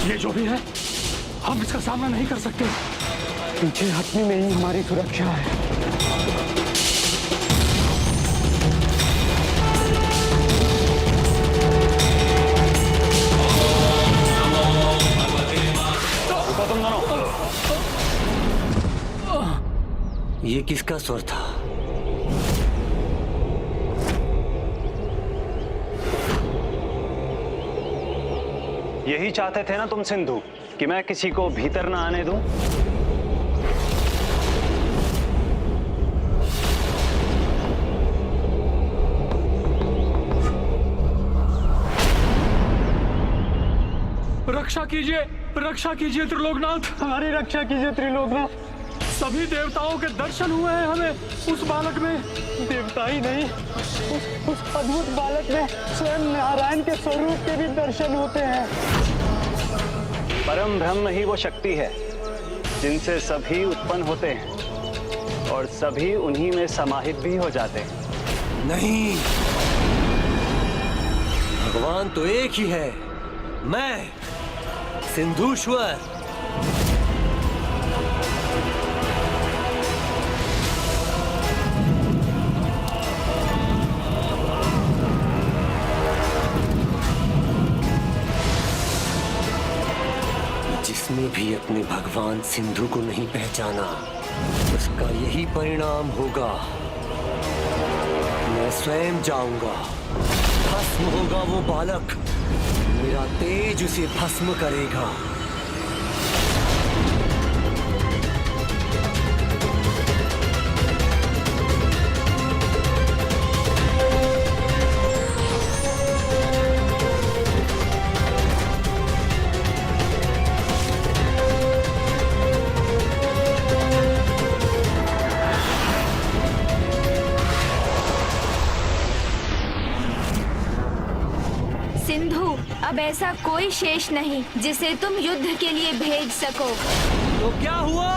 ये जो भी है, हम इसका सामना नहीं कर सकते। पीछे हटने में ही हमारी सुरक्षा है। ये किसका स्वर था? यही चाहते थे ना तुम सिंधु, कि मैं किसी को भीतर ना आने दूं? रक्षा कीजिए त्रिलोकनाथ, हमारी रक्षा कीजिए त्रिलोकनाथ। सभी देवताओं के दर्शन हुए हैं हमें उस बालक में। देवता ही नहीं, उस अद्भुत बालक में स्वयं नारायण के स्वरूप के भी दर्शन होते हैं। परम ब्रह्म ही वो शक्ति है जिनसे सभी उत्पन्न होते हैं और सभी उन्हीं में समाहित भी हो जाते हैं। नहीं, भगवान तो एक ही है, मैं सिंधुश्वर। जिसने भी अपने भगवान सिंधु को नहीं पहचाना, उसका यही परिणाम होगा। मैं स्वयं जाऊंगा, भस्म होगा वो बालक, मेरा तेज उसे भस्म करेगा। सिंधु, अब ऐसा कोई शेष नहीं जिसे तुम युद्ध के लिए भेज सको। तो क्या हुआ?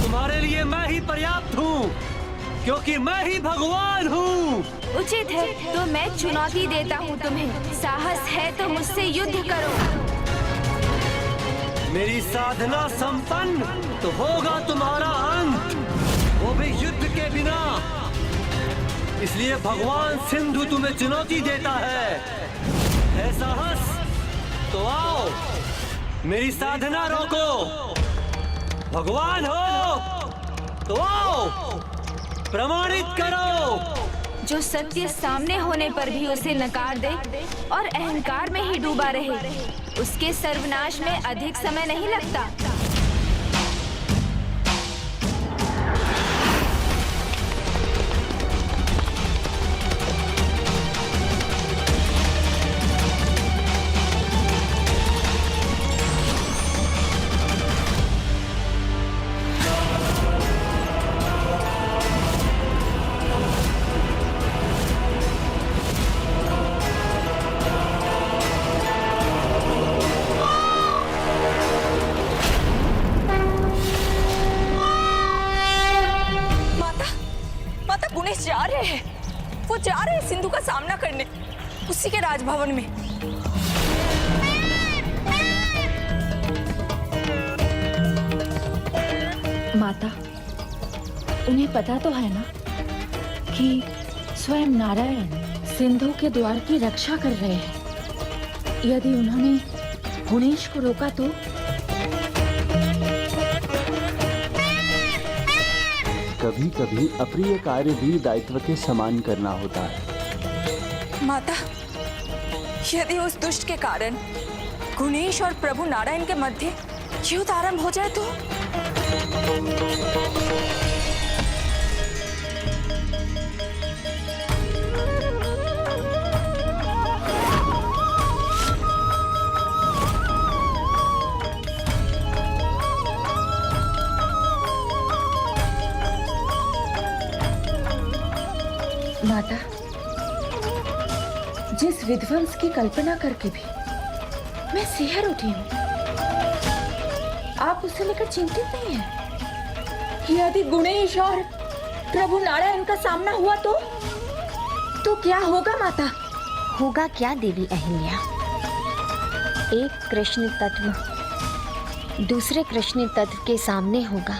तुम्हारे लिए मैं ही पर्याप्त हूँ, क्योंकि मैं ही भगवान हूँ। उचित है, तो मैं चुनौती देता हूँ तुम्हें। साहस है तो मुझसे युद्ध करो। मेरी साधना संपन्न तो होगा तुम्हारा अंत, वो भी युद्ध के बिना। इसलिए भगवान सिंधु तुम्हें चुनौती देता है साहस तो आओ, मेरी साधना रोको। भगवान हो तो आओ, प्रमाणित करो। जो सत्य सामने होने पर भी उसे नकार दे और अहंकार में ही डूबा रहे, उसके सर्वनाश में अधिक समय नहीं लगता। जा रहे हैं, वो जा रहे हैं सिंधु का सामना करने उसी के राजभवन में। माता, उन्हें पता तो है ना कि स्वयं नारायण सिंधु के द्वार की रक्षा कर रहे हैं। यदि उन्होंने गुणेश को रोका तो कभी कभी अप्रिय कार्य भी दायित्व के समान करना होता है। माता, यदि उस दुष्ट के कारण गुणेश और प्रभु नारायण के मध्य युद्ध आरंभ हो जाए तो? माता, जिस विध्वंस की कल्पना करके भी मैं सिहर उठी हूँ, आप उसे लेकर चिंतित नहीं हैं? यदि गुणेश और प्रभु नारायण का सामना हुआ तो क्या होगा माता? होगा क्या देवी अहिल्या? एक कृष्ण तत्व दूसरे कृष्ण तत्व के सामने होगा।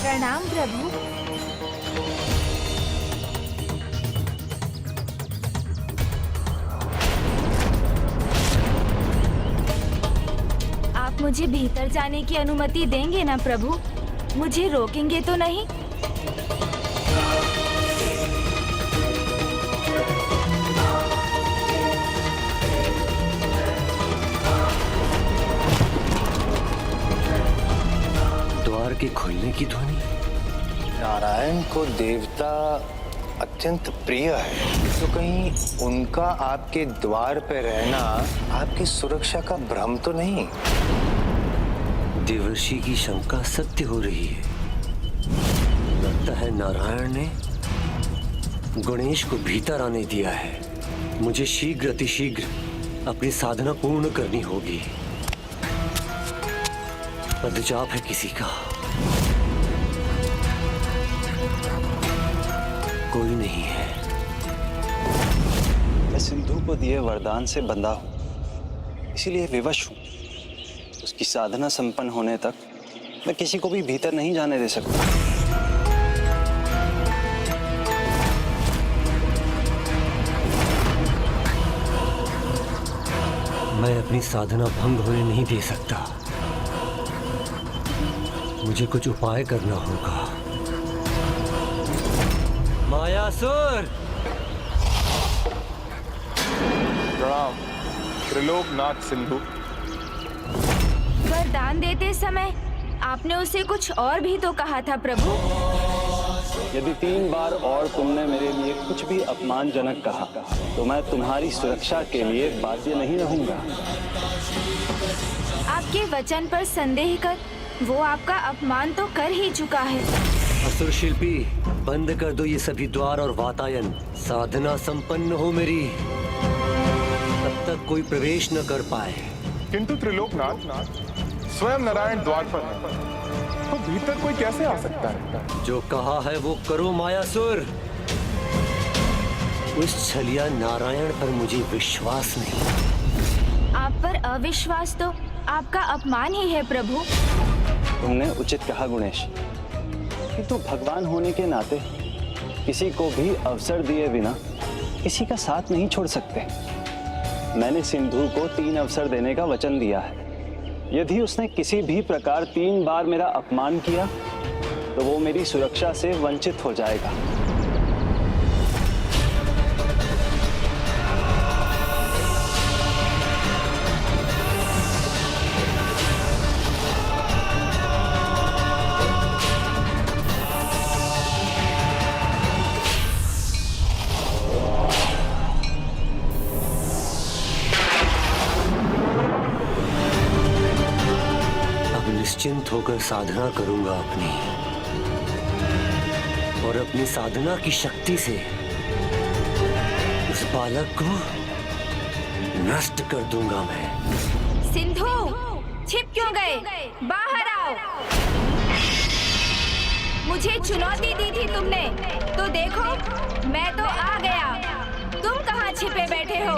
प्रणाम प्रभु। आप मुझे भीतर जाने की अनुमति देंगे ना प्रभु? मुझे रोकेंगे तो नहीं? द्वार के खुलने की ध्वनि। नारायण को देवता अत्यंत प्रिय है, तो कहीं उनका आपके द्वार पर रहना आपकी सुरक्षा का भ्रम तो नहीं? देवर्षि की शंका सत्य हो रही है। लगता है नारायण ने गणेश को भीतर आने दिया है। मुझे शीघ्र अतिशीघ्र अपनी साधना पूर्ण करनी होगी। पदचाप है किसी का, कोई नहीं है। मैं सिंधु को दिए वरदान से बंधा हूं, इसीलिए विवश हूं। उसकी साधना संपन्न होने तक मैं किसी को भी भीतर नहीं जाने दे सकता। मैं अपनी साधना भंग होने नहीं दे सकता। मुझे कुछ उपाय करना होगा। मायासुर! प्रणाम त्रिलोकनाथ सिंधु। वरदान देते समय आपने उसे कुछ और भी तो कहा था प्रभु। यदि 3 बार और तुमने मेरे लिए कुछ भी अपमानजनक कहा तो मैं तुम्हारी सुरक्षा के लिए बाध्य नहीं रहूंगा। आपके वचन पर संदेह कर वो आपका अपमान तो कर ही चुका है। असुर शिल्पी, बंद कर दो ये सभी द्वार और वातायन। साधना संपन्न हो मेरी, तब तक कोई प्रवेश न कर पाए। किंतु त्रिलोकनाथ स्वयं नारायण द्वार पर है, तो भीतर कोई कैसे आ सकता है? जो कहा है वो करो मायासुर। उस छलिया नारायण पर मुझे विश्वास नहीं। आप पर अविश्वास तो आपका अपमान ही है प्रभु। तुमने उचित कहा गुणेश, किंतु भगवान होने के नाते किसी को भी अवसर दिए बिना किसी का साथ नहीं छोड़ सकते। मैंने सिंधु को 3 अवसर देने का वचन दिया है। यदि उसने किसी भी प्रकार 3 बार मेरा अपमान किया तो वो मेरी सुरक्षा से वंचित हो जाएगा। निश्चिंत होकर साधना करूंगा अपनी, और अपनी साधना की शक्ति से उस बालक को नष्ट कर दूंगा मैं। सिंधु, छिप क्यों गए? बाहर आओ। मुझे चुनौती दी थी तुमने, तो देखो मैं तो आ गया। तुम कहाँ छिपे बैठे हो?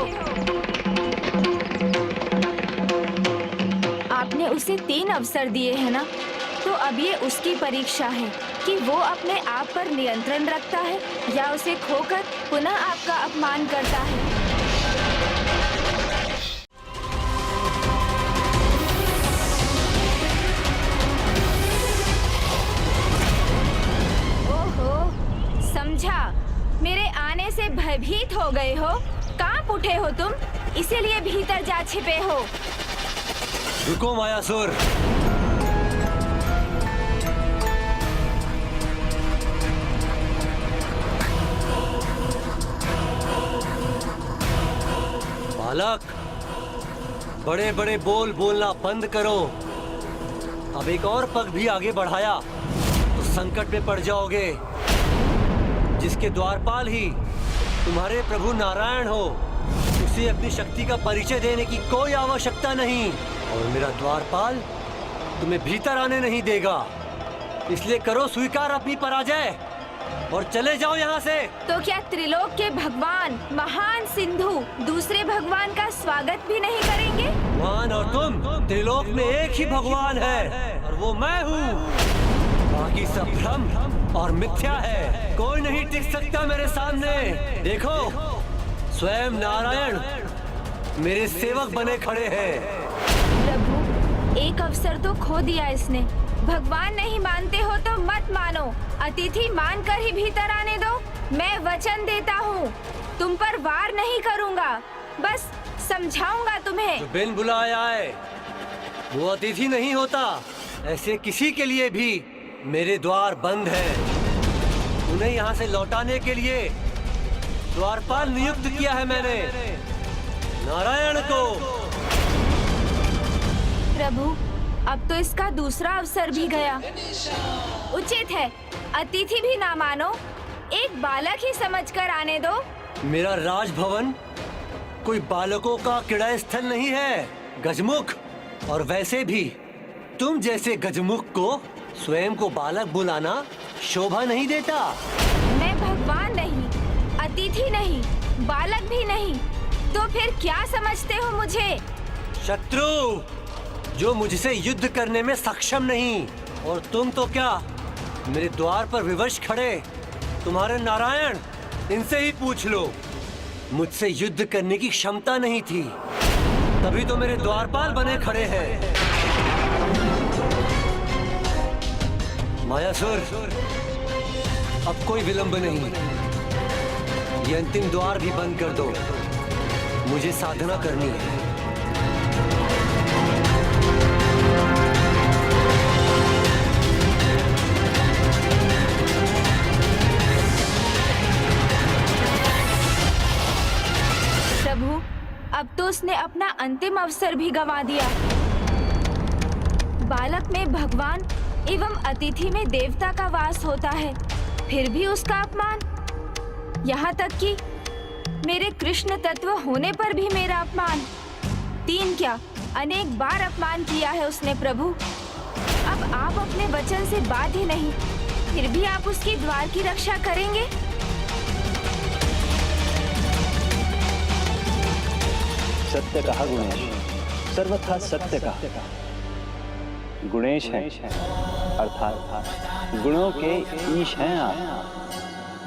आपने उसे 3 अवसर दिए हैं ना, तो अब ये उसकी परीक्षा है कि वो अपने आप पर नियंत्रण रखता है या उसे खोकर पुनः आपका अपमान करता है। ओहो, समझा। मेरे आने से भयभीत हो गए हो? कांप उठे हो तुम, इसीलिए भीतर जा छिपे हो। रुको मायासुर, बालक, बड़े बड़े बोल बोलना बंद करो। अब एक और पग भी आगे बढ़ाया तो संकट में पड़ जाओगे। जिसके द्वारपाल ही तुम्हारे प्रभु नारायण हो, उसे अपनी शक्ति का परिचय देने की कोई आवश्यकता नहीं, और मेरा द्वारपाल तुम्हें भीतर आने नहीं देगा। इसलिए करो स्वीकार अपनी पराजय और चले जाओ यहाँ से। तो क्या त्रिलोक के भगवान महान सिंधु दूसरे भगवान का स्वागत भी नहीं करेंगे? भगवान और तुम, त्रिलोक में एक ही भगवान है और वो मैं हूँ। बाकी सब भ्रम और मिथ्या है। कोई नहीं टिक सकता मेरे सामने। देखो, स्वयं नारायण मेरे सेवक बने खड़े हैं। प्रभु, एक अवसर तो खो दिया इसने। भगवान नहीं मानते हो तो मत मानो, अतिथि मानकर ही भीतर आने दो। मैं वचन देता हूँ, तुम पर वार नहीं करूँगा, बस समझाऊंगा तुम्हें। जो बिन बुलाए आए वो अतिथि नहीं होता। ऐसे किसी के लिए भी मेरे द्वार बंद है। उन्हें यहाँ से लौटाने के लिए द्वारपाल नियुक्त किया है मैंने, नारायण को। प्रभु, अब तो इसका दूसरा अवसर भी गया। उचित है, अतिथि भी ना मानो, एक बालक ही समझकर आने दो। मेरा राजभवन कोई बालकों का क्रीड़ा स्थल नहीं है गजमुख। और वैसे भी तुम जैसे गजमुख को स्वयं को बालक बुलाना शोभा नहीं देता। मैं भगवान नहीं, अतिथि नहीं, बालक भी नहीं, तो फिर क्या समझते हो मुझे? शत्रु जो मुझसे युद्ध करने में सक्षम नहीं। और तुम तो क्या मेरे द्वार पर विवश खड़े तुम्हारे नारायण, इनसे ही पूछ लो। मुझसे युद्ध करने की क्षमता नहीं थी, तभी तो मेरे द्वारपाल बने खड़े हैं। मायासुर, अब कोई विलंब नहीं, ये अंतिम द्वार भी बंद कर दो, मुझे साधना करनी है। प्रभु, अब तो उसने अपना अंतिम अवसर भी गंवा दिया। बालक में भगवान एवं अतिथि में देवता का वास होता है, फिर भी उसका अपमान। यहाँ तक कि मेरे कृष्ण तत्व होने पर भी मेरा अपमान। 3 क्या अनेक बार अपमान किया है उसने प्रभु। अब आप अपने वचन से बाध्य नहीं, फिर भी आप उसके द्वार की रक्षा करेंगे? सत्य कहा गुणेश, सर्वथा सत्य कहा। गुणेश हैं अर्थात गुणों के ईश हैं आप।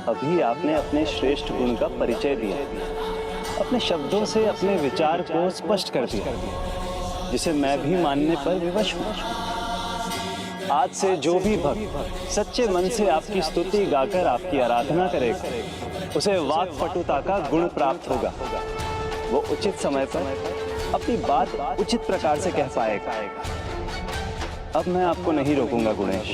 अभी आपने अपने श्रेष्ठ गुण का परिचय दिया, अपने शब्दों से अपने विचार को स्पष्ट कर दिया, जिसे मैं भी मानने पर विवश हूँ। आज से जो भी भक्त सच्चे मन से आपकी स्तुति गाकर आपकी आराधना करेगा, उसे वाक्पटुता का गुण प्राप्त होगा। वो उचित समय पर अपनी बात उचित प्रकार से कह पाएगा। अब मैं आपको नहीं रोकूंगा गुणेश।